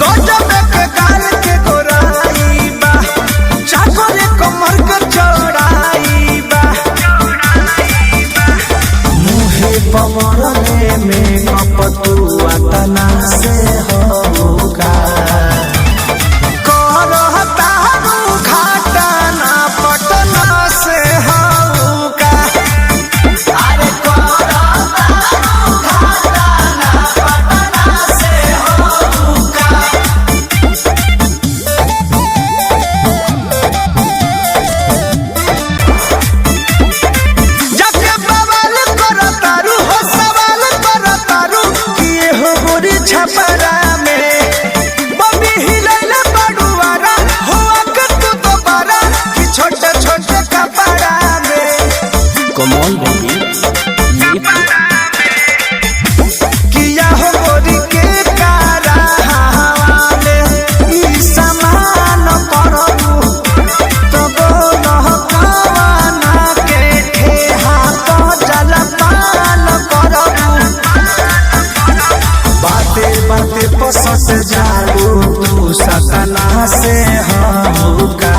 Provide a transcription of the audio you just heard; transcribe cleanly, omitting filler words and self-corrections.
गजब के गाल के गोराई बा, चाकर कमर के चौड़ाई बा, मुहे पमरले में कपटुआ तना से होगा करहता घाटा ना पटना से होगा। अरे करहता घाटा ना पटना से होगा। जाके बवाल करतारू हो सवाल करतारू किए हो गोरी छपरा में बम्बी हिलैले बड़ुआरा हो आके तू दोबारा कि छोटे छोटे कपड़ा में कमॉन बेबी किया हो गोरी के कारा हवाले ई समान करबू तो बोलह कवाना के ठेहा तो जलपान करबू। बाते बाते पसत जालू तू सतना से होगा।